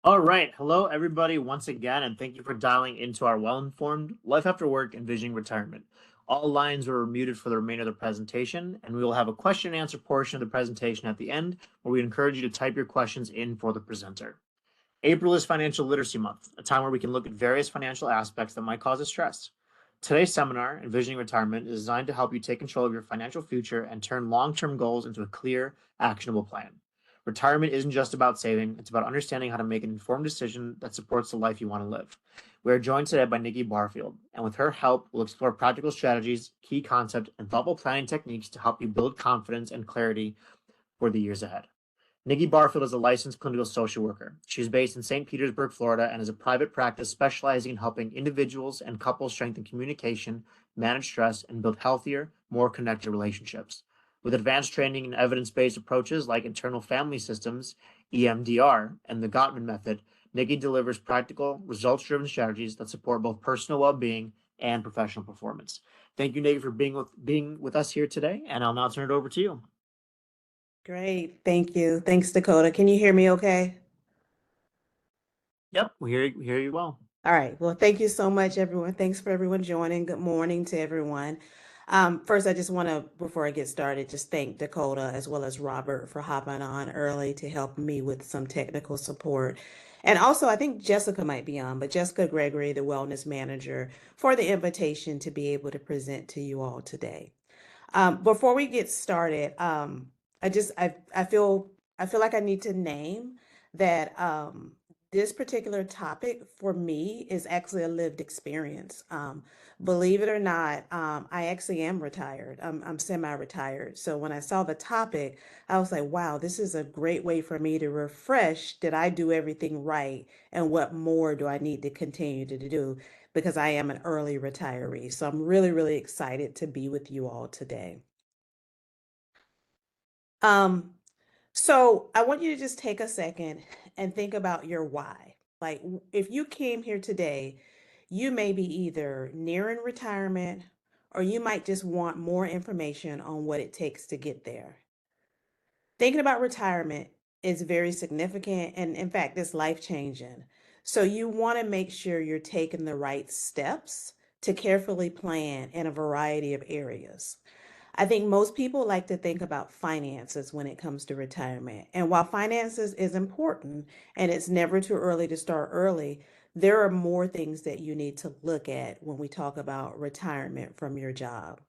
All right. Hello, everybody, once again, and thank you for dialing into our well informed Life After Work Envisioning Retirement. All lines were muted for the remainder of the presentation, and we will have a question and answer portion of the presentation at the end where we encourage you to type your questions in for the presenter. April is Financial Literacy Month, a time where we can look at various financial aspects that might cause us stress. Today's seminar, Envisioning Retirement, is designed to help you take control of your financial future and turn long term goals into a clear, actionable plan. Retirement isn't just about saving, it's about understanding how to make an informed decision that supports the life you want to live. We are joined today by Nikki Barfield, and with her help, we'll explore practical strategies, key concepts, and thoughtful planning techniques to help you build confidence and clarity for the years ahead. Nikki Barfield is a licensed clinical social worker. She is based in St. Petersburg, Florida, and is a private practice specializing in helping individuals and couples strengthen communication, manage stress, and build healthier, more connected relationships. With advanced training in evidence based approaches like internal family systems, EMDR, and the Gottman method, Nikki delivers practical, results driven strategies that support both personal well being and professional performance. Thank you, Nikki, for being with us here today, and I'll now turn it over to you. Great. Thank you. Thanks, Dakota. Can you hear me okay? Yep, we hear you well. All right. Well, thank you so much, everyone. Thanks for everyone joining. Good morning to everyone. First, I just want to, before I get started, just thank Dakota as well as Robert for hopping on early to help me with some technical support. And also, I think Jessica might be on, but Jessica Gregory, the wellness manager, for the invitation to be able to present to you all today. Before we get started, I feel like I need to name that this particular topic for me is actually a lived experience. Believe it or not, I actually am retired. I'm semi-retired. So when I saw the topic, I was like, wow, this is a great way for me to refresh. Did I do everything right? And what more do I need to continue to do? Because I am an early retiree. So I'm really, really excited to be with you all today. Um, so I want you to just take a second and think about your why. Like if you came here today, you may be either nearing retirement or you might just want more information on what it takes to get there. Thinking about retirement is very significant and in fact it's life-changing. So you want to make sure you're taking the right steps to carefully plan in a variety of areas. I think most people like to think about finances when it comes to retirement. And while finances is important and it's never too early to start early, there are more things that you need to look at when we talk about retirement from your job.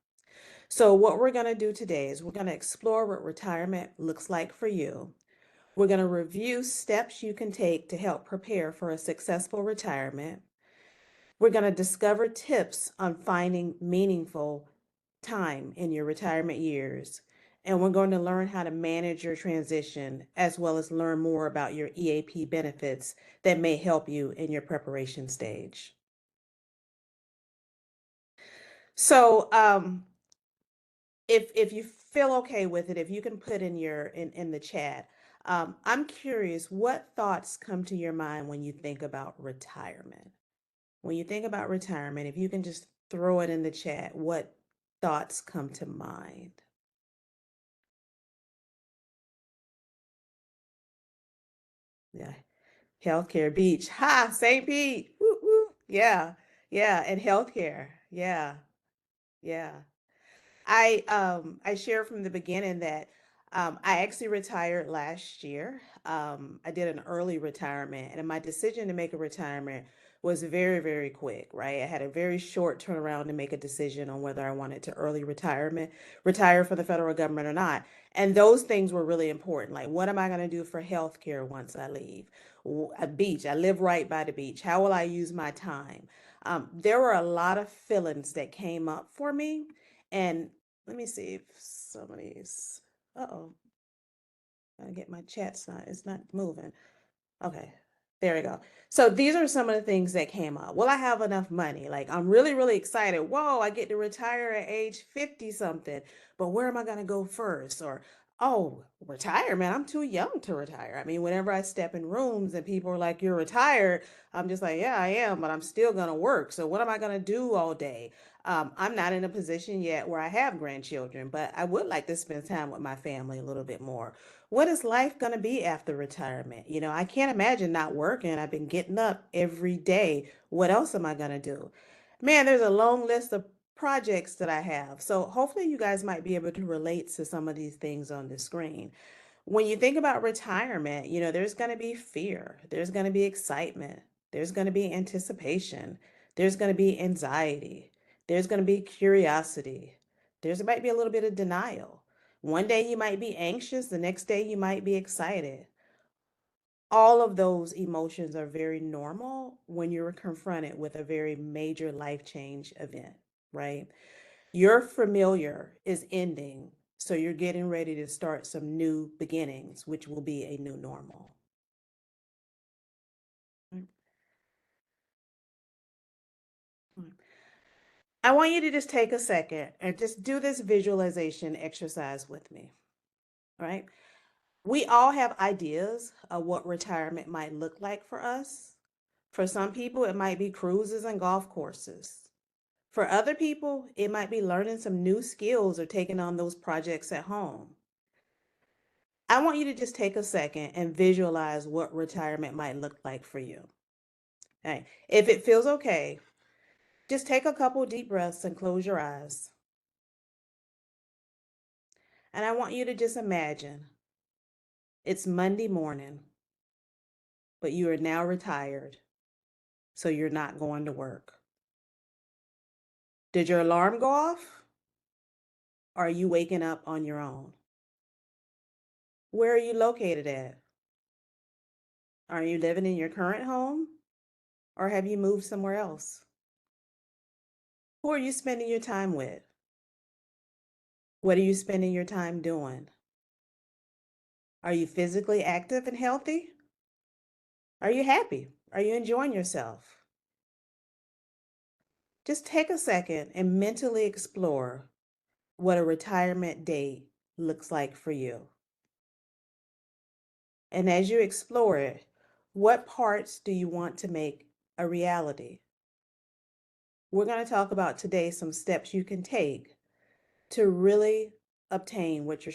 So, what we're going to do today is we're going to explore what retirement looks like for you. We're going to review steps you can take to help prepare for a successful retirement. We're going to discover tips on finding meaningful time in your retirement years. And we're going to learn how to manage your transition as well as learn more about your EAP benefits that may help you in your preparation stage. So, if you feel okay with it, if you can put in in the chat, I'm curious, what thoughts come to your mind when you think about retirement? When you think about retirement, if you can just throw it in the chat, what thoughts come to mind? Yeah, healthcare beach. Ha, St. Pete. Woo, woo. Yeah, yeah, and healthcare. Yeah, yeah. I shared from the beginning that I actually retired last year. I did an early retirement, and my decision to make a retirement was very, very quick, right? I had a very short turnaround to make a decision on whether I wanted to retire for the federal government or not. And those things were really important. Like, what am I going to do for healthcare once I leave? A beach. I live right by the beach. How will I use my time? There were a lot of feelings that came up for me. And let me see if somebody's, uh-oh, I get my chat's not, it's not moving. Okay, there we go. So these are some of the things that came up. Will I have enough money? Like, I'm really, really excited. Whoa, I get to retire at age 50 something, but where am I going to go first? Or Oh, retirement. I'm too young to retire. I mean, whenever I step in rooms and people are like, "You're retired," I'm just like, "Yeah, I am, but I'm still gonna work. So what am I gonna do all day?" I'm not in a position yet where I have grandchildren, but I would like to spend time with my family a little bit more. What is life gonna be after retirement? I can't imagine not working. I've been getting up every day. What else am I gonna do? Man, there's a long list of projects that I have. So hopefully you guys might be able to relate to some of these things on the screen. When you think about retirement, there's going to be fear, there's going to be excitement, there's going to be anticipation, there's going to be anxiety, there's going to be curiosity, there's might be a little bit of denial. One day you might be anxious, the next day you might be excited. All of those emotions are very normal when you're confronted with a very major life change event, right? Your familiar is ending, so you're getting ready to start some new beginnings, which will be a new normal. Right. Right. I want you to just take a second and just do this visualization exercise with me, right? We all have ideas of what retirement might look like for us. For some people, it might be cruises and golf courses. For other people, it might be learning some new skills or taking on those projects at home. I want you to just take a second and visualize what retirement might look like for you. Okay. If it feels okay, just take a couple deep breaths and close your eyes. And I want you to just imagine it's Monday morning, but you are now retired, so you're not going to work. Did your alarm go off? Or are you waking up on your own? Where are you located at? Are you living in your current home? Or have you moved somewhere else? Who are you spending your time with? What are you spending your time doing? Are you physically active and healthy? Are you happy? Are you enjoying yourself? Just take a second and mentally explore what a retirement day looks like for you. And as you explore it, what parts do you want to make a reality? We're going to talk about today some steps you can take to really obtain what you're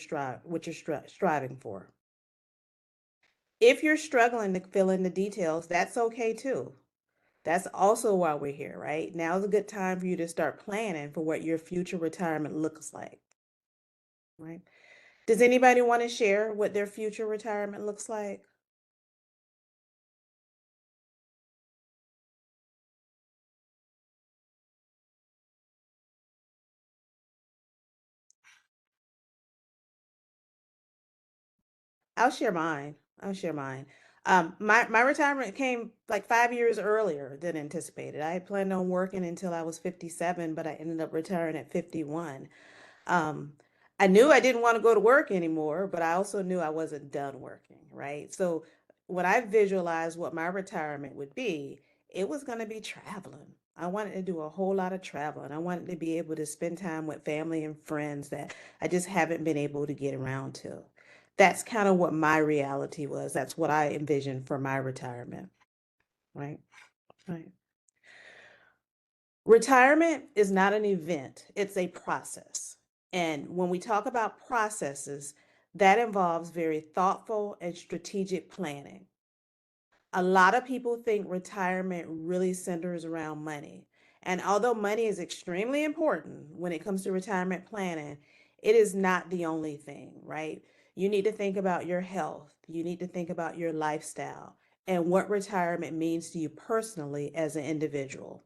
striving for. If you're struggling to fill in the details, that's okay too. That's also why we're here, right? Now's a good time for you to start planning for what your future retirement looks like, right? Does anybody want to share what their future retirement looks like? I'll share mine. I'll share mine. My retirement came like 5 years earlier than anticipated. I had planned on working until I was 57, but I ended up retiring at 51. Um, I knew I didn't want to go to work anymore, but I also knew I wasn't done working, right? So when I visualized what my retirement would be, it was going to be traveling. I wanted to do a whole lot of traveling. I wanted to be able to spend time with family and friends that I just haven't been able to get around to. That's kind of what my reality was. That's what I envisioned for my retirement, right? Right. Retirement is not an event, it's a process. And when we talk about processes, that involves very thoughtful and strategic planning. A lot of people think retirement really centers around money. And although money is extremely important when it comes to retirement planning, it is not the only thing, right? You need to think about your health, you need to think about your lifestyle, and what retirement means to you personally as an individual.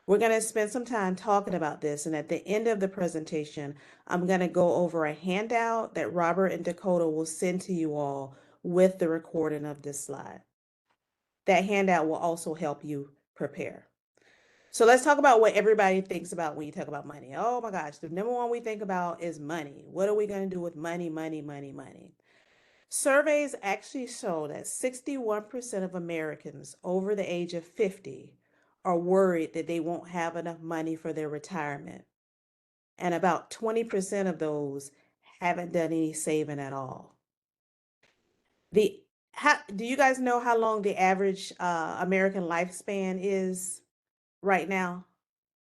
We're going to spend some time talking about this, and at the end of the presentation, I'm going to go over a handout that Robert and Dakota will send to you all with the recording of this slide. That handout will also help you prepare. So let's talk about what everybody thinks about when you talk about money. Oh my gosh, the number one we think about is money. What are we going to do with money, money, money, money? Surveys actually show that 61% of Americans over the age of 50 are worried that they won't have enough money for their retirement. And about 20% of those haven't done any saving at all. The do you guys know how long the average American lifespan is right now,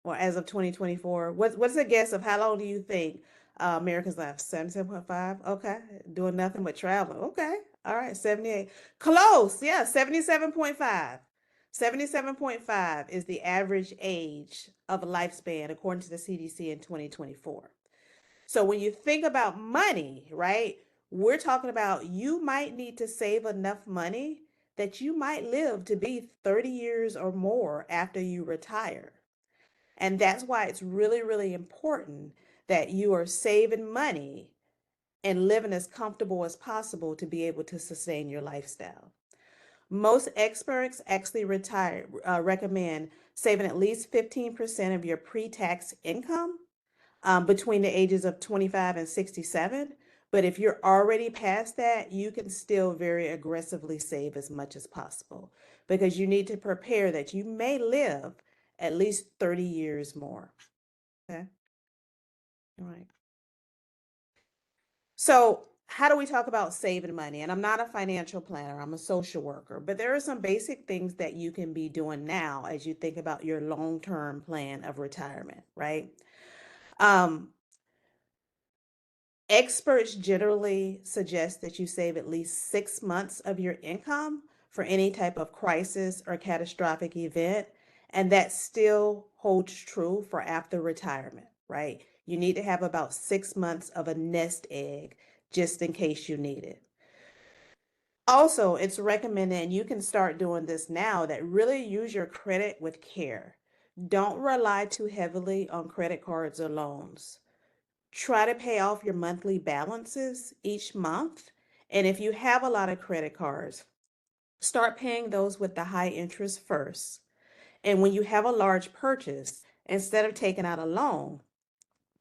or as of 2024? What's a guess of how long do you think Americans live? 77.5. Okay, doing nothing but traveling. Okay, all right, 78. Close, yeah, 77.5. 77.5 is the average age of a lifespan according to the CDC in 2024. So when you think about money, right, we're talking about you might need to save enough money that you might live to be 30 years or more after you retire. And that's why it's really, really important that you are saving money and living as comfortable as possible to be able to sustain your lifestyle. Most experts actually recommend saving at least 15% of your pre-tax income between the ages of 25 and 67. But if you're already past that, you can still very aggressively save as much as possible because you need to prepare that you may live at least 30 years more. Okay. All right. So, how do we talk about saving money? And I'm not a financial planner, I'm a social worker, but there are some basic things that you can be doing now as you think about your long term plan of retirement, right? Um, Experts generally suggest that you save at least 6 months of your income for any type of crisis or catastrophic event. And that still holds true for after retirement, right? You need to have about 6 months of a nest egg just in case you need it. Also, it's recommended, and you can start doing this now, that really use your credit with care. Don't rely too heavily on credit cards or loans. Try to pay off your monthly balances each month. And if you have a lot of credit cards, start paying those with the high interest first. And when you have a large purchase, instead of taking out a loan,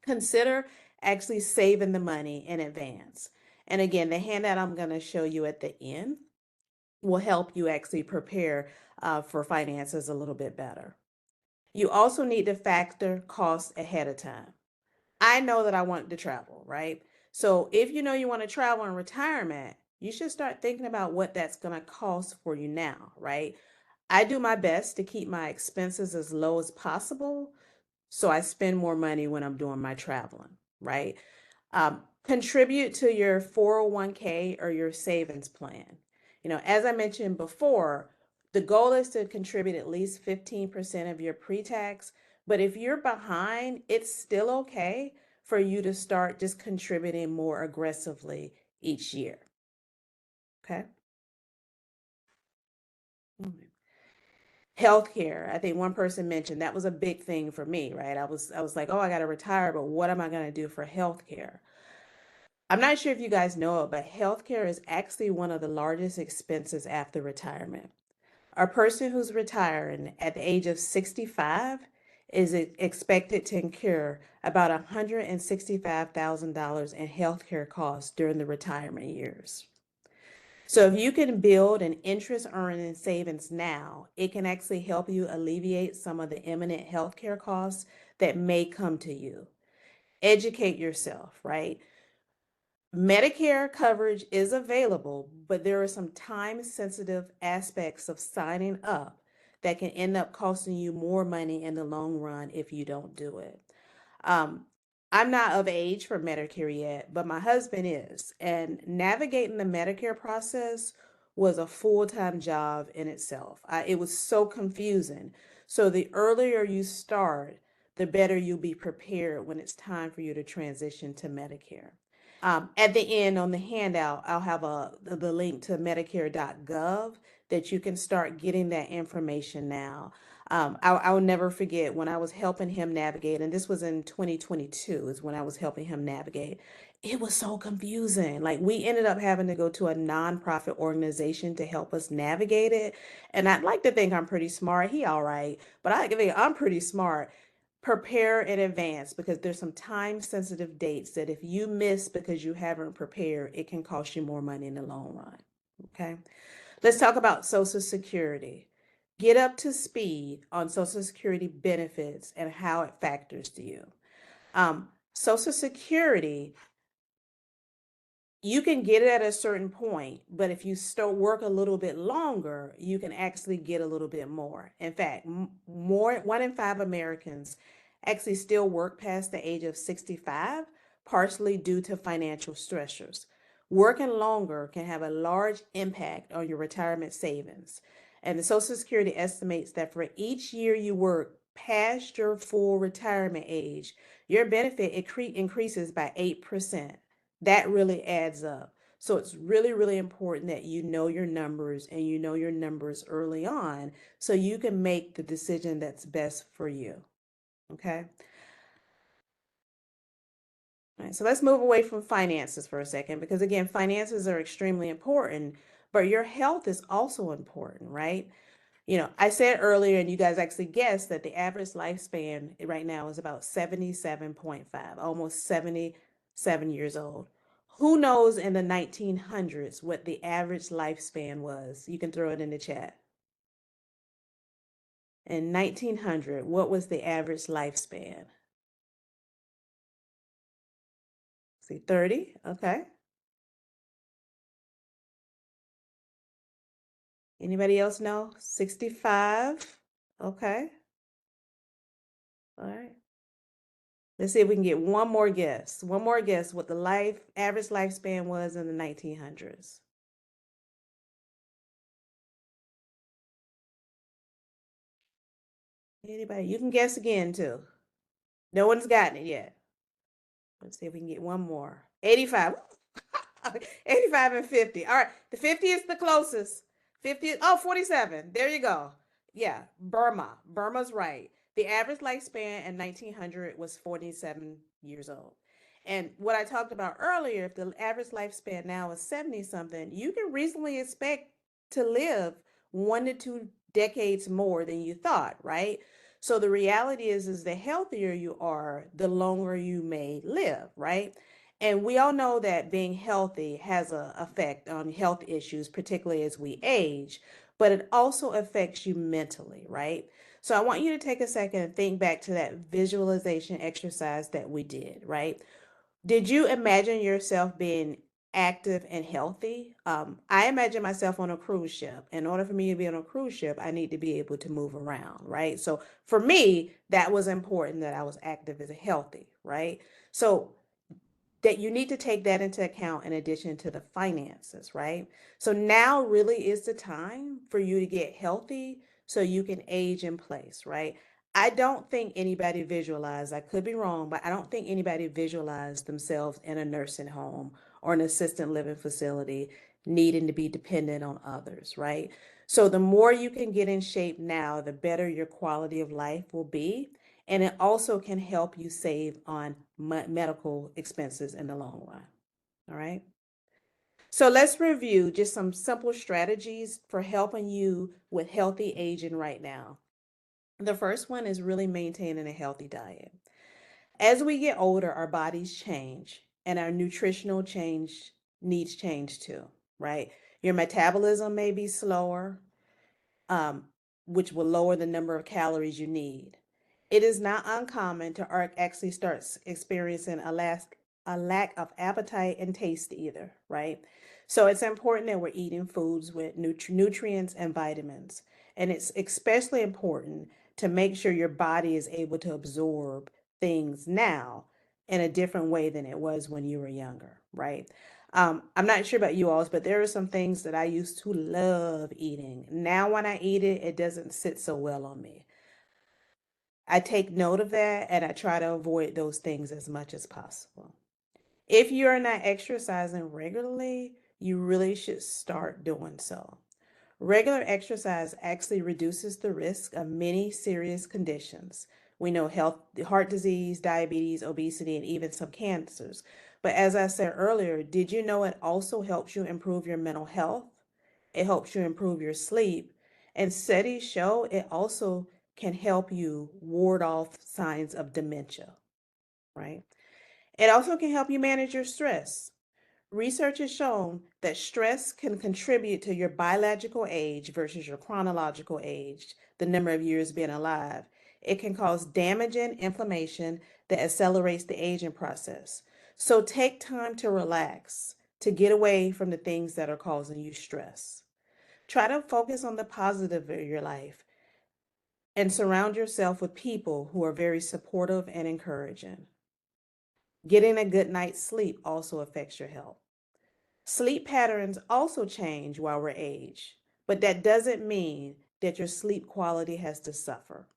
consider actually saving the money in advance. And again, the handout I'm going to show you at the end will help you actually prepare for finances a little bit better. You also need to factor costs ahead of time. I know that I want to travel, right? So if you know you want to travel in retirement, you should start thinking about what that's going to cost for you now, right? I do my best to keep my expenses as low as possible so I spend more money when I'm doing my traveling, right? Contribute to your 401k or your savings plan. As I mentioned before, the goal is to contribute at least 15% of your pre-tax, but if you're behind, it's still okay for you to start just contributing more aggressively each year. Okay. Mhm. Healthcare. I think one person mentioned that was a big thing for me, right? I was like, oh, I got to retire, but what am I going to do for healthcare? I'm not sure if you guys know it, but healthcare is actually one of the largest expenses after retirement. A person who's retiring at the age of 65 is expected to incur about $165,000 in healthcare costs during the retirement years. So if you can build an interest earning savings now, it can actually help you alleviate some of the imminent healthcare costs that may come to you. Educate yourself, right? Medicare coverage is available, but there are some time sensitive aspects of signing up that can end up costing you more money in the long run if you don't do it. Um, I'm not of age for Medicare yet, but my husband is. And navigating the Medicare process was a full time job in itself. It was so confusing. So the earlier you start, the better you'll be prepared when it's time for you to transition to Medicare. At the end on the handout, I'll have the link to Medicare.gov that you can start getting that information now. I'll never forget when I was helping him navigate, and this was in 2022 is when I was helping him navigate. It was so confusing. Like we ended up having to go to a nonprofit organization to help us navigate it. And I'd like to think I'm pretty smart. He all right, but I think I'm pretty smart. Prepare in advance because there's some time sensitive dates that if you miss because you haven't prepared, it can cost you more money in the long run. Okay. Let's talk about Social Security. Get up to speed on Social Security benefits and how it factors to you. Social Security you can get it at a certain point, but if you start work a little bit longer, you can actually get a little bit more. In fact, more 1 in 5 Americans actually still work past the age of 65, partially due to financial stressors. Working longer can have a large impact on your retirement savings. And the Social Security estimates that for each year you work past your full retirement age, your benefit increases by 8%. That really adds up. So it's really, really important that you know your numbers and you know your numbers early on so you can make the decision that's best for you. Okay. All right. So let's move away from finances for a second because, again, finances are extremely important, but your health is also important, right? I said earlier, and you guys actually guessed that the average lifespan right now is about 77.5, almost 77 years old. Who knows in the 1900s what the average lifespan was? You can throw it in the chat. In 1900, what was the average lifespan? See, 30. Okay. Anybody else know? 65. Okay. All right. Let's see if we can get one more guess. One more guess what the average lifespan was in the 1900s. Anybody? You can guess again too. No one's gotten it yet. Let's see if we can get one more. 85. 85 and 50. All right. The 50 is the closest. 50. Oh, 47. There you go. Yeah. Burma. Burma's right. The average lifespan in 1900 was 47 years old. And what I talked about earlier, if the average lifespan now is 70 something, you can reasonably expect to live 1 to 2 decades more than you thought, right? So the reality is the healthier you are, the longer you may live, right? And we all know that being healthy has an effect on health issues, particularly as we age, but it also affects you mentally, right? So I want you to take a second and think back to that visualization exercise that we did, right? Did you imagine yourself being active and healthy? I imagine myself on a cruise ship. In order for me to be on a cruise ship, I need to be able to move around, right? So for me, that was important that I was active and healthy, right? So that you need to take that into account in addition to the finances, right? So now really is the time for you to get healthy so you can age in place, right? I don't think anybody visualized, I could be wrong, but I don't think anybody visualized themselves in a nursing home or an assisted living facility needing to be dependent on others, right? So the more you can get in shape now, the better your quality of life will be. And it also can help you save on medical expenses in the long run. All right. So let's review just some simple strategies for helping you with healthy aging right now. The first one is really maintaining a healthy diet. As we get older, our bodies change and our nutritional change needs change too, right? Your metabolism may be slower, um, which will lower the number of calories you need. It is not uncommon to actually start experiencing a lack of appetite and taste either, right? So it's important that we're eating foods with nutrients and vitamins. And it's especially important to make sure your body is able to absorb things now in a different way than it was when you were younger, right? I'm not sure about you all, but there are some things that I used to love eating. Now, when I eat it, it doesn't sit so well on me. I take note of that and I try to avoid those things as much as possible. If you're not exercising regularly, you really should start doing so. Regular exercise actually reduces the risk of many serious conditions. We know heart disease, diabetes, obesity, and even some cancers. But as I said earlier, did you know it also helps you improve your mental health? It helps you improve your sleep. And studies show it also can help you ward off signs of dementia, right? It also can help you manage your stress. Research has shown that stress can contribute to your biological age versus your chronological age, the number of years being alive. It can cause damage and inflammation that accelerates the aging process. So take time to relax, to get away from the things that are causing you stress. Try to focus on the positive of your life and surround yourself with people who are very supportive and encouraging. Getting a good night's sleep also affects your health. Sleep patterns also change while we're age, but that doesn't mean that your sleep quality has to suffer.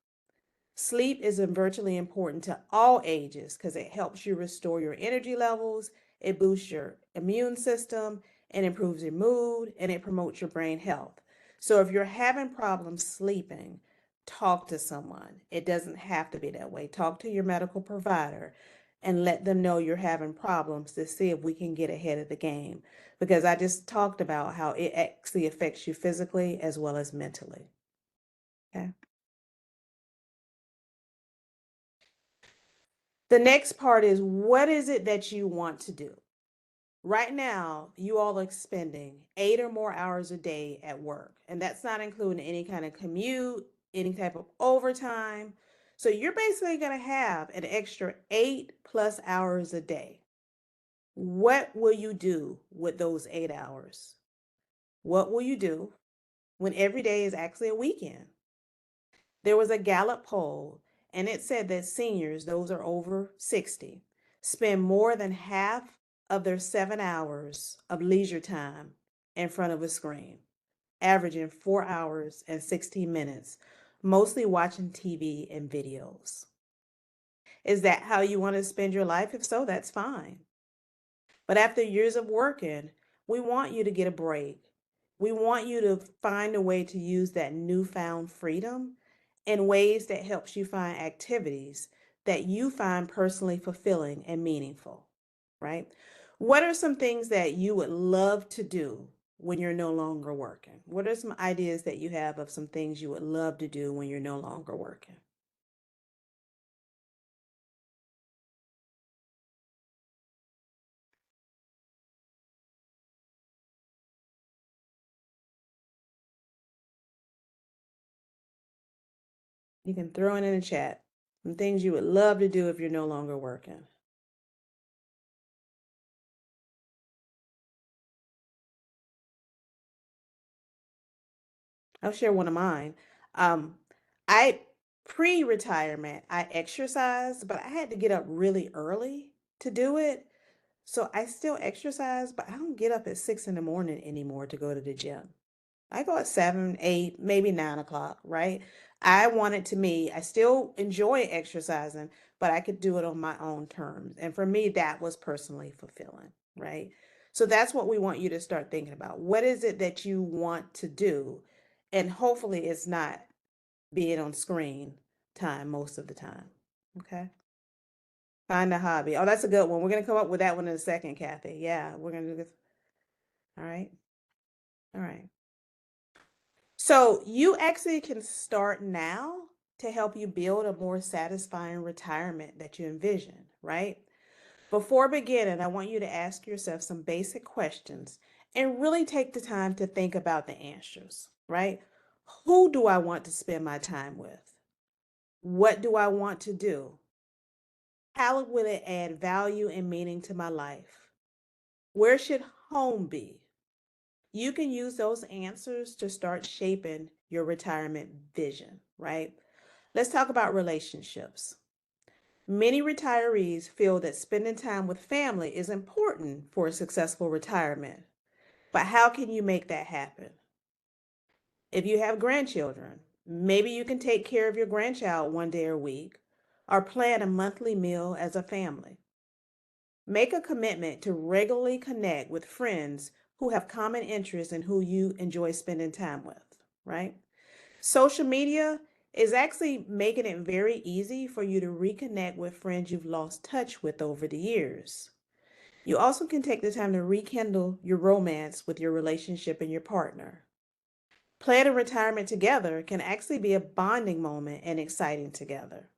Sleep is virtually important to all ages because it helps you restore your energy levels, it boosts your immune system, and improves your mood, and it promotes your brain health. So if you're having problems sleeping, talk to someone. It doesn't have to be that way. Talk to your medical provider and let them know you're having problems to see if we can get ahead of the game. Because I just talked about how it actually affects you physically as well as mentally. Okay. The next part is what is it that you want to do? Right now, you all are spending 8 or more hours a day at work, and that's not including any kind of commute, any type of overtime. So you're basically going to have an extra 8+ hours a day. What will you do with those 8 hours? What will you do when every day is actually a weekend? There was a Gallup poll, and it said that seniors, those are over 60, spend more than half of their 7 hours of leisure time in front of a screen, averaging 4 hours and 16 minutes, mostly watching TV and videos. Is that how you want to spend your life? If so, that's fine. But after years of working, we want you to get a break. We want you to find a way to use that newfound freedom in ways that helps you find activities that you find personally fulfilling and meaningful, right? What are some things that you would love to do when you're no longer working? What are some ideas that you have of some things you would love to do when you're no longer working? You can throw it in the chat. Some things you would love to do if you're no longer working. I'll share one of mine. Um, I pre-retirement, I exercised, but I had to get up really early to do it. So I still exercise, but I don't get up at 6 in the morning anymore to go to the gym. I go at 7, 8, maybe 9 o'clock, right? I want it to me, I still enjoy exercising, but I could do it on my own terms. And for me, that was personally fulfilling, right? So that's what we want you to start thinking about. What is it that you want to do? And hopefully it's not being on screen time most of the time. Okay. Find a hobby. Oh, that's a good one. We're going to come up with that one in a second, Kathy. Yeah, we're going to do this. All right. All right. So you actually can start now to help you build a more satisfying retirement that you envision, right? Before beginning, I want you to ask yourself some basic questions and really take the time to think about the answers, right? Who do I want to spend my time with? What do I want to do? How will it add value and meaning to my life? Where should home be? You can use those answers to start shaping your retirement vision, right? Let's talk about relationships. Many retirees feel that spending time with family is important for a successful retirement. But how can you make that happen? If you have grandchildren, maybe you can take care of your grandchild one day a week or plan a monthly meal as a family. Make a commitment to regularly connect with friends who have common interests and who you enjoy spending time with, right? Social media is actually making it very easy for you to reconnect with friends you've lost touch with over the years. You also can take the time to rekindle your romance with your relationship and your partner. Planning retirement together can actually be a bonding moment and exciting together.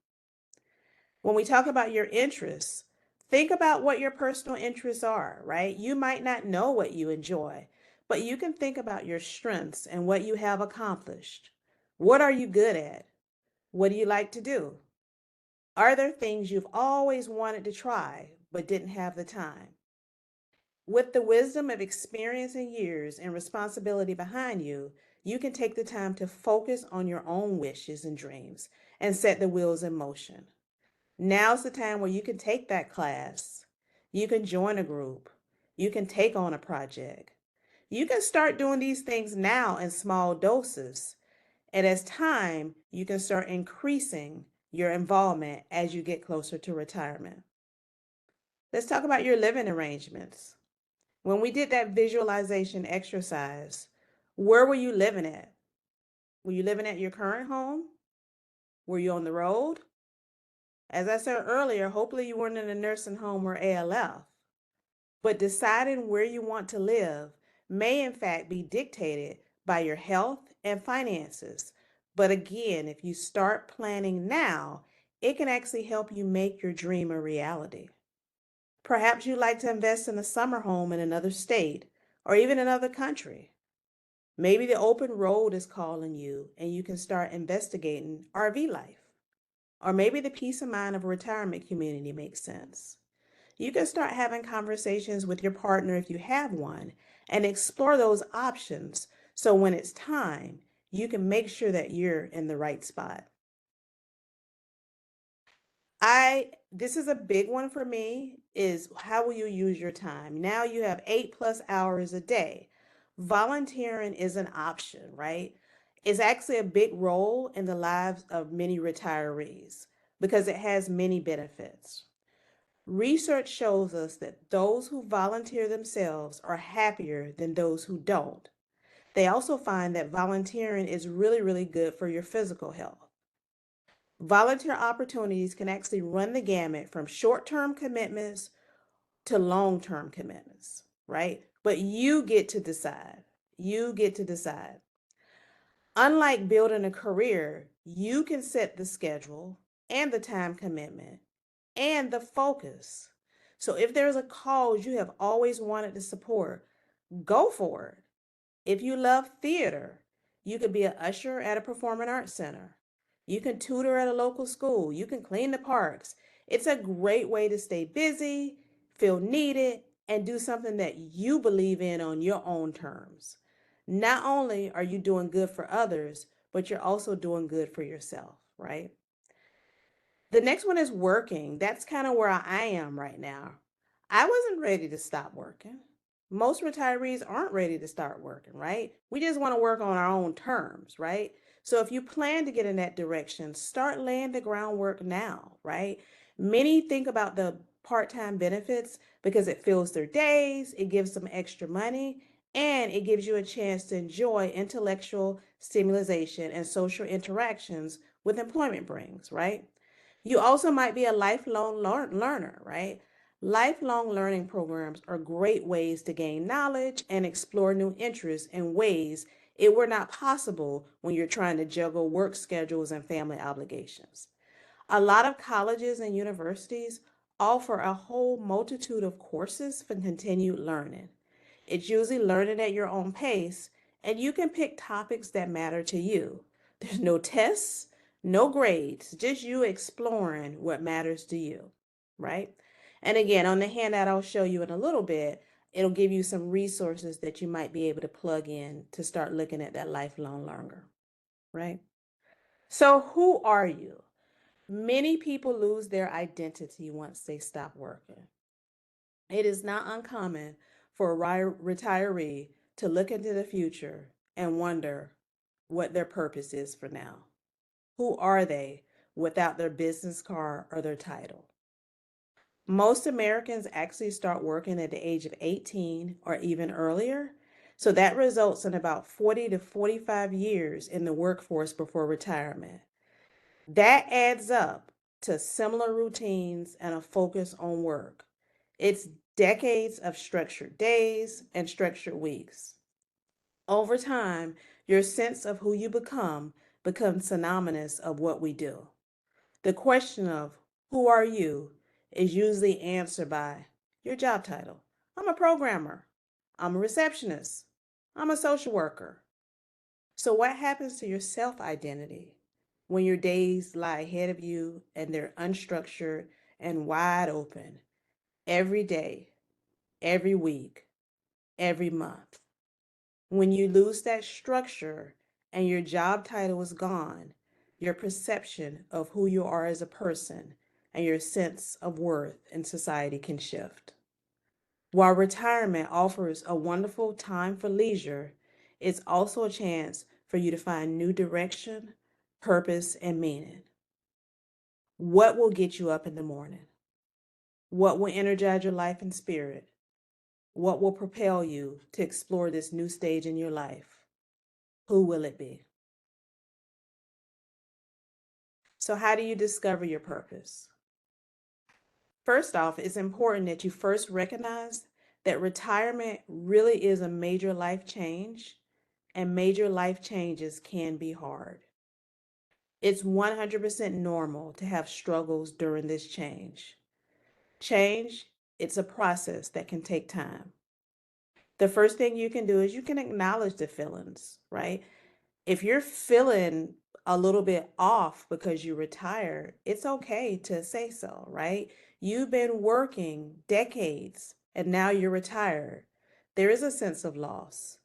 When we talk about your interests, think about what your personal interests are, right? You might not know what you enjoy, but you can think about your strengths and what you have accomplished. What are you good at? What do you like to do? Are there things you've always wanted to try but didn't have the time? With the wisdom of experience and years and responsibility behind you, you can take the time to focus on your own wishes and dreams and set the wheels in motion. Now's the time where you can take that class, you can join a group, you can take on a project. You can start doing these things now in small doses. And as time, you can start increasing your involvement as you get closer to retirement. Let's talk about your living arrangements. When we did that visualization exercise, where were you living at? Were you living at your current home? Were you on the road? As I said earlier, hopefully you weren't in a nursing home or ALF. But deciding where you want to live may, in fact, be dictated by your health and finances. But again, if you start planning now, it can actually help you make your dream a reality. Perhaps you'd like to invest in a summer home in another state or even another country. Maybe the open road is calling you and you can start investigating RV life. Or maybe the peace of mind of a retirement community makes sense. You can start having conversations with your partner if you have one and explore those options so when it's time, you can make sure that you're in the right spot. This is a big one for me is how will you use your time? Now you have 8+ hours a day. Volunteering is an option, right? It's actually a big role in the lives of many retirees because it has many benefits. Research shows us that those who volunteer themselves are happier than those who don't. They also find that volunteering is really, really good for your physical health. Volunteer opportunities can actually run the gamut from short term commitments to long term commitments, right? But you get to decide. You get to decide. Unlike building a career, you can set the schedule and the time commitment and the focus. So if there's a cause you have always wanted to support, go for it. If you love theater, you could be an usher at a performing arts center. You can tutor at a local school. You can clean the parks. It's a great way to stay busy, feel needed, and do something that you believe in on your own terms. Not only are you doing good for others, but you're also doing good for yourself, right? The next one is working. That's kind of where I am right now. I wasn't ready to stop working. Most retirees aren't ready to start working, right? We just want to work on our own terms, right? So if you plan to get in that direction, start laying the groundwork now, right? Many think about the part-time benefits because it fills their days, it gives them extra money, and it gives you a chance to enjoy intellectual stimulation and social interactions with employment brings, right? You also might be a lifelong learner, right? Lifelong learning programs are great ways to gain knowledge and explore new interests in ways it were not possible when you're trying to juggle work schedules and family obligations. A lot of colleges and universities offer a whole multitude of courses for continued learning. It's usually learning at your own pace, and you can pick topics that matter to you. There's no tests, no grades, just you exploring what matters to you, right? And again, on the handout I'll show you in a little bit, it'll give you some resources that you might be able to plug in to start looking at that lifelong learner, right? So, who are you? Many people lose their identity once they stop working. It is not uncommon for a retiree to look into the future and wonder what their purpose is for now. Who are they without their business card or their title? Most Americans actually start working at the age of 18 or even earlier. So that results in about 40 to 45 years in the workforce before retirement. That adds up to similar routines and a focus on work. It's decades of structured days and structured weeks. Over time, your sense of who you become becomes synonymous of what we do. The question of who are you is usually answered by your job title. I'm a programmer. I'm a receptionist. I'm a social worker. So, what happens to your self identity when your days lie ahead of you and they're unstructured and wide open every day? every week, every month. When you lose that structure and your job title is gone, your perception of who you are as a person and your sense of worth in society can shift. While retirement offers a wonderful time for leisure, it's also a chance for you to find new direction, purpose, and meaning. What will get you up in the morning? What will energize your life and spirit? What will propel you to explore this new stage in your life? Who will it be? So, how do you discover your purpose? First off, it's important that you first recognize that retirement really is a major life change, and major life changes can be hard. It's 100% normal to have struggles during this change. Change, it's a process that can take time. The first thing you can do is you can acknowledge the feelings, right? If you're feeling a little bit off because you retired, it's okay to say so, right? You've been working decades and now you're retired. There is a sense of loss.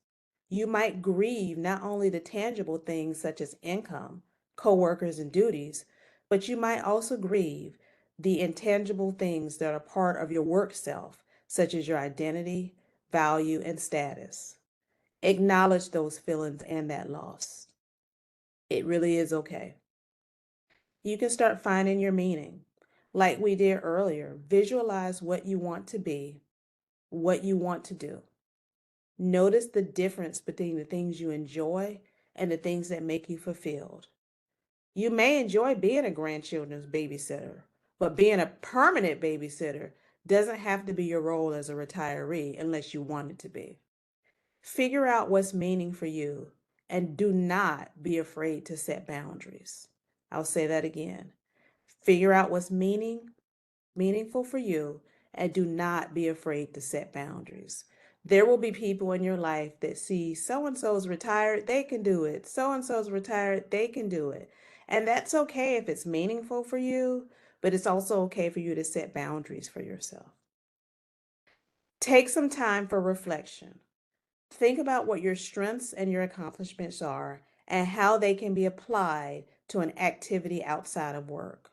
You might grieve not only the tangible things such as income, coworkers, and duties, but you might also grieve the intangible things that are part of your work self, such as your identity, value, and status. Acknowledge those feelings and that loss. It really is okay. You can start finding your meaning. Like we did earlier, visualize what you want to be, what you want to do. Notice the difference between the things you enjoy and the things that make you fulfilled. You may enjoy being a grandchildren's babysitter, but being a permanent babysitter doesn't have to be your role as a retiree unless you want it to be. Figure out what's meaning for you and do not be afraid to set boundaries. I'll say that again. Figure out what's meaningful for you and do not be afraid to set boundaries. There will be people in your life that see so and so's retired, they can do it. So and so's retired, they can do it. And that's okay if it's meaningful for you, but it's also okay for you to set boundaries for yourself. Take some time for reflection. Think about what your strengths and your accomplishments are and how they can be applied to an activity outside of work.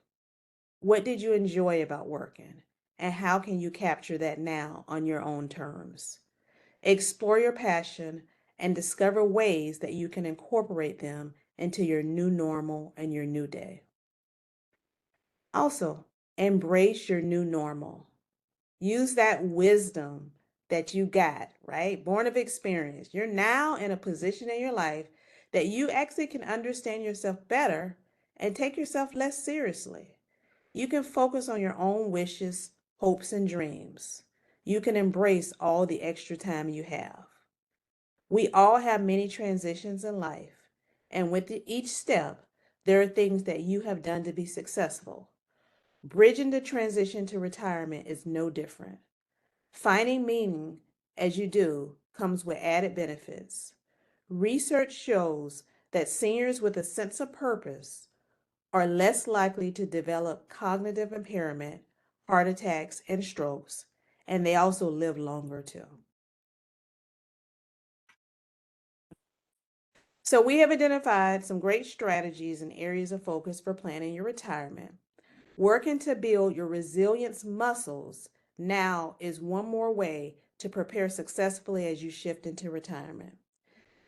What did you enjoy about working? And how can you capture that now on your own terms? Explore your passion and discover ways that you can incorporate them into your new normal and your new day. Also, embrace your new normal. Use that wisdom that you got, right? Born of experience. You're now in a position in your life that you actually can understand yourself better and take yourself less seriously. You can focus on your own wishes, hopes, and dreams. You can embrace all the extra time you have. We all have many transitions in life, and with each step, there are things that you have done to be successful. Bridging the transition to retirement is no different. Finding meaning as you do comes with added benefits. Research shows that seniors with a sense of purpose are less likely to develop cognitive impairment, heart attacks, and strokes, and they also live longer too. So, we have identified some great strategies and areas of focus for planning your retirement. Working to build your resilience muscles now is one more way to prepare successfully as you shift into retirement.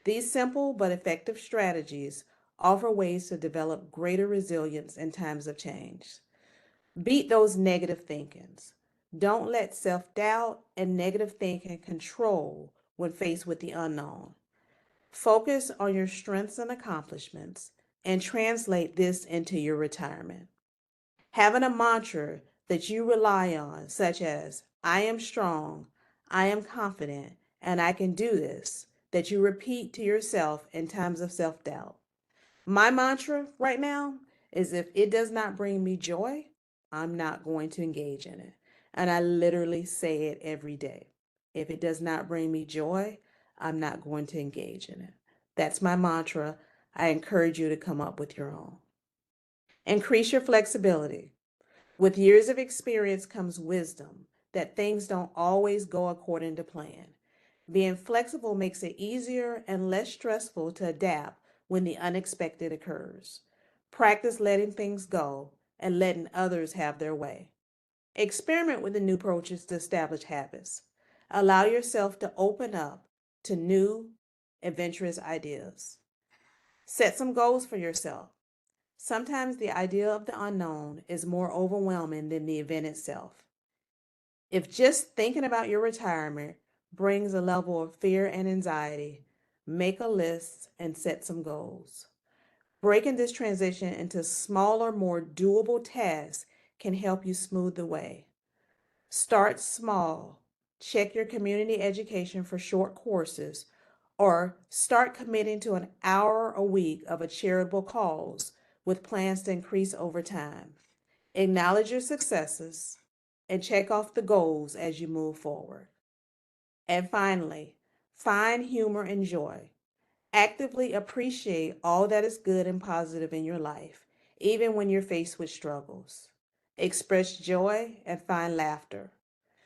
These simple but effective strategies offer ways to develop greater resilience in times of change. Beat those negative thinkings. Don't let self doubt and negative thinking control when faced with the unknown. Focus on your strengths and accomplishments and translate this into your retirement. Having a mantra that you rely on, such as, I am strong, I am confident, and I can do this, that you repeat to yourself in times of self doubt. My mantra right now is if it does not bring me joy, I'm not going to engage in it. And I literally say it every day. If it does not bring me joy, I'm not going to engage in it. That's my mantra. I encourage you to come up with your own. Increase your flexibility. With years of experience comes wisdom. that things don't always go according to plan. Being flexible makes it easier and less stressful to adapt when the unexpected occurs. Practice letting things go and letting others have their way. Experiment with the new approaches to establish habits. Allow yourself to open up to new, adventurous ideas. Set some goals for yourself. Sometimes the idea of the unknown is more overwhelming than the event itself. If just thinking about your retirement brings a level of fear and anxiety, make a list and set some goals. Breaking this transition into smaller, more doable tasks can help you smooth the way. Start small. Check your community education for short courses, or start committing to an hour a week of a charitable cause with plans to increase over time. Acknowledge your successes and check off the goals as you move forward. And finally, find humor and joy. Actively appreciate all that is good and positive in your life, even when you're faced with struggles. Express joy and find laughter.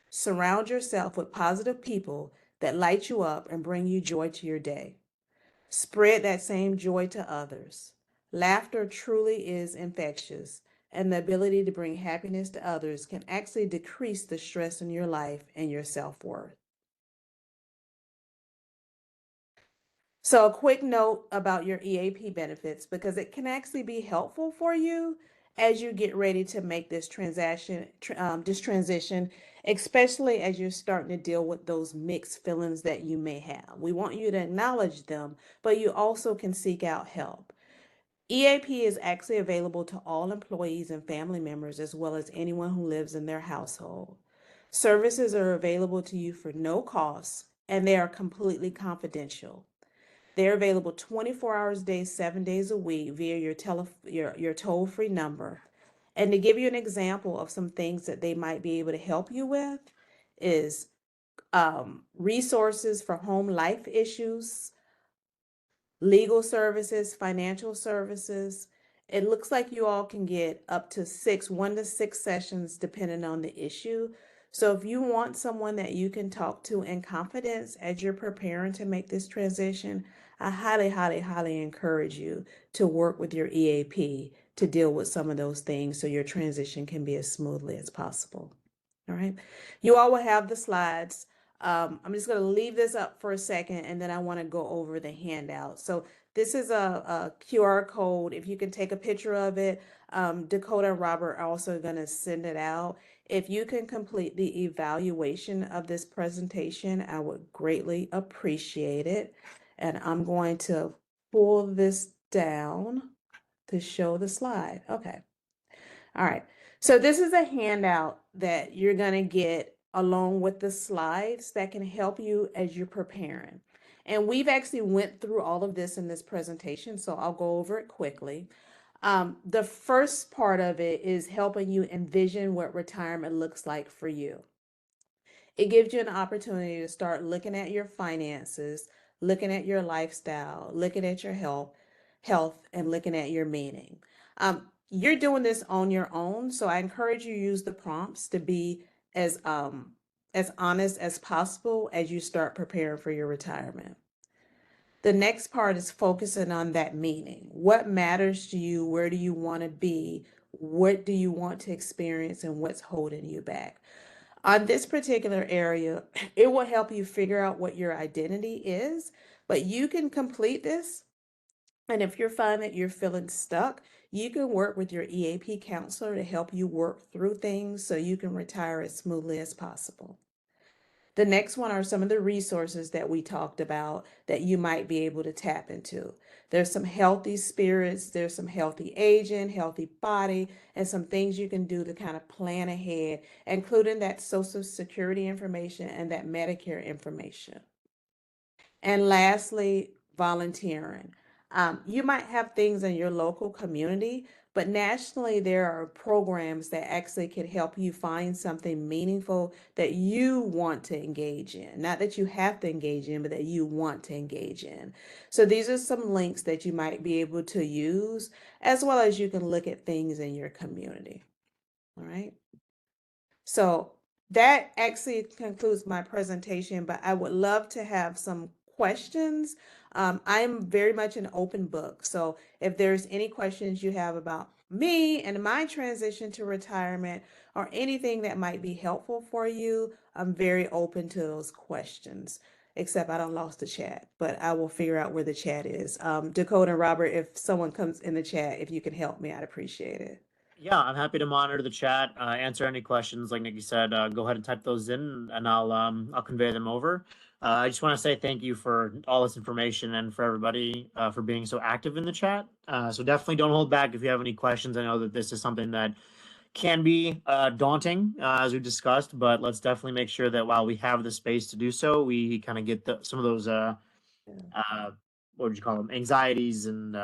Surround yourself with positive people that light you up and bring you joy to your day. Spread that same joy to others. Laughter truly is infectious, and the ability to bring happiness to others can actually decrease the stress in your life and your self worth. So, a quick note about your EAP benefits because it can actually be helpful for you as you get ready to make this transition, especially as you're starting to deal with those mixed feelings that you may have. We want you to acknowledge them, but you also can seek out help. EAP is actually available to all employees and family members, as well as anyone who lives in their household. Services are available to you for no cost, and they are completely confidential. They're available 24 hours a day, 7 days a week via your toll-free number. And to give you an example of some things that they might be able to help you with is resources for home life issues, legal services, financial services. It looks like you all can get up to 1 to 6 sessions depending on the issue. So if you want someone that you can talk to in confidence as you're preparing to make this transition, I highly, highly, highly encourage you to work with your EAP to deal with some of those things so your transition can be as smoothly as possible. All right. You all will have the slides. I'm just going to leave this up for a second and then I want to go over the handout. So this is a QR code. If you can take a picture of it, Dakota and Robert are also going to send it out. If you can complete the evaluation of this presentation, I would greatly appreciate it. And I'm going to pull this down to show the slide. Okay. All right. So this is a handout that you're going to get along with the slides that can help you as you're preparing. And we've actually went through all of this in this presentation, so I'll go over it quickly. The first part of it is helping you envision what retirement looks like for you. It gives you an opportunity to start looking at your finances, looking at your lifestyle, looking at your health, and looking at your meaning. You're doing this on your own, so I encourage you to use the prompts to be as um, as honest as possible as you start preparing for your retirement. The next part is focusing on that meaning. What matters to you? Where do you want to be? What do you want to experience? And what's holding you back? On this particular area, it will help you figure out what your identity is, but you can complete this. And if you're finding that you're feeling stuck, you can work with your EAP counselor to help you work through things so you can retire as smoothly as possible. The next one are some of the resources that we talked about that you might be able to tap into. There's some healthy spirits, there's some healthy aging, healthy body, and some things you can do to kind of plan ahead, including that Social Security information and that Medicare information. And lastly, volunteering. You might have things in your local community, but nationally, there are programs that actually can help you find something meaningful that you want to engage in. Not that you have to engage in, but that you want to engage in. So these are some links that you might be able to use, as well as you can look at things in your community. All right. So That actually concludes my presentation, but I would love to have some questions. I'm very much an open book. So if there's any questions you have about me and my transition to retirement or anything that might be helpful for you, I'm very open to those questions. Except I don't lost the chat, but I will figure out where the chat is. Dakota and Robert, if someone comes in the chat, if you can help me, I'd appreciate it. Yeah, I'm happy to monitor the chat, answer any questions. Like Nikki said, go ahead and type those in, and I'll convey them over. I just want to say thank you for all this information and for everybody for being so active in the chat. So definitely don't hold back if you have any questions. I know that this is something that can be daunting, as we discussed, but let's definitely make sure that while we have the space to do so, we kind of get some of those Yeah. what would you call them, anxieties and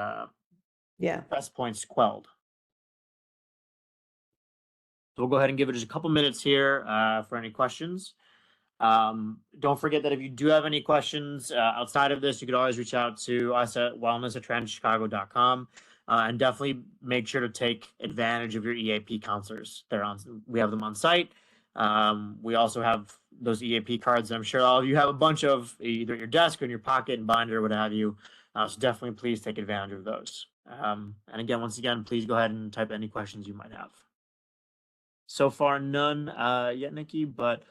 Yeah. press points quelled. So we'll go ahead and give it just a couple minutes here for any questions. Don't forget that if you do have any questions outside of this, you could always reach out to us at wellness@transchicago.com. And definitely make sure to take advantage of your EAP counselors. We have them on site. We also have those EAP cards that I'm sure all of you have a bunch of either at your desk or in your pocket and binder or what have you. So definitely please take advantage of those. And again, once again, please go ahead and type any questions you might have. So far, none yet, Nikki. But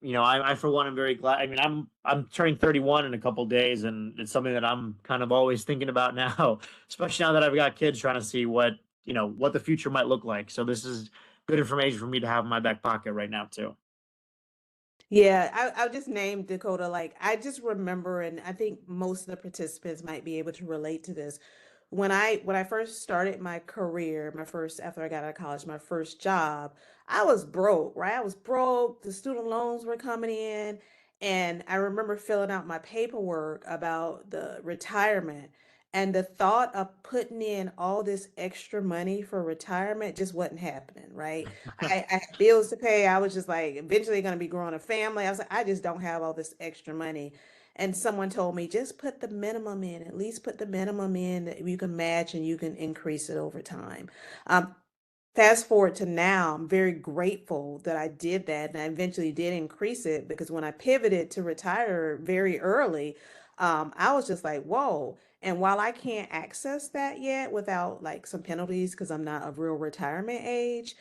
I for one am very glad. I mean, I'm turning 31 in a couple days, and it's something that I'm kind of always thinking about now, especially now that I've got kids trying to see what the future might look like. So this is good information for me to have in my back pocket right now too. Yeah, I'll just name Dakota. Like, I just remember, and I think most of the participants might be able to relate to this. When I first started my career, my first after I got out of college, my first job, I was broke, right? I was broke. The student loans were coming in, and I remember filling out my paperwork about the retirement. And the thought of putting in all this extra money for retirement just wasn't happening, right? I had bills to pay. I was just like eventually going to be growing a family. I was like, I just don't have all this extra money. And someone told me, just put the minimum in, at least put the minimum in that you can match and you can increase it over time. Um, Fast forward to now, I'm very grateful that I did that, and I eventually did increase it because when I pivoted to retire very early, I was just like, whoa. And while I can't access that yet without like some penalties because I'm not of real retirement age,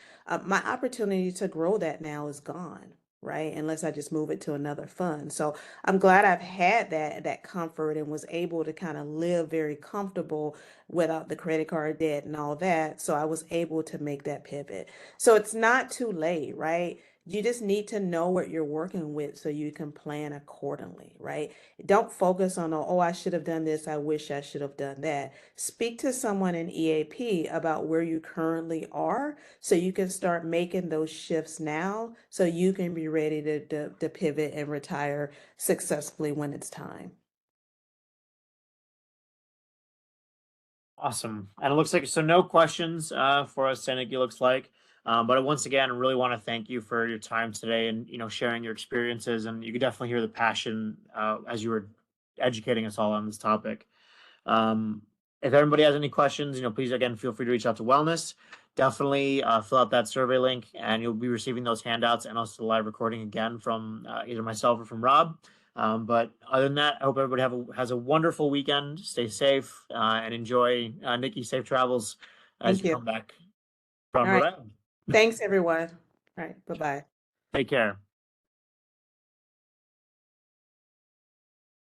my opportunity to grow that now is gone, right? Unless I just move it to another fund. So I'm glad I've had that comfort and was able to kind of live very comfortable without the credit card debt and all that. So I was able to make that pivot. So it's not too late, right? You just need to know what you're working with so you can plan accordingly, right? Don't focus on, oh, I should have done this. I wish I should have done that. Speak to someone in EAP about where you currently are so you can start making those shifts now so you can be ready to pivot and retire successfully when it's time. Awesome. And it looks like so no questions for us, Senik, it looks like. But once again, I really want to thank you for your time today and sharing your experiences. And you could definitely hear the passion as you were educating us all on this topic. Um, if everybody has any questions, please again feel free to reach out to Wellness. Definitely fill out that survey link, and you'll be receiving those handouts and also the live recording again from either myself or from Rob. But other than that, I hope everybody has a wonderful weekend. Stay safe and enjoy. Nikki, safe travels as Thank you you. come back All from right. Rhode Island. Thanks, everyone. All right. Bye bye. Take care.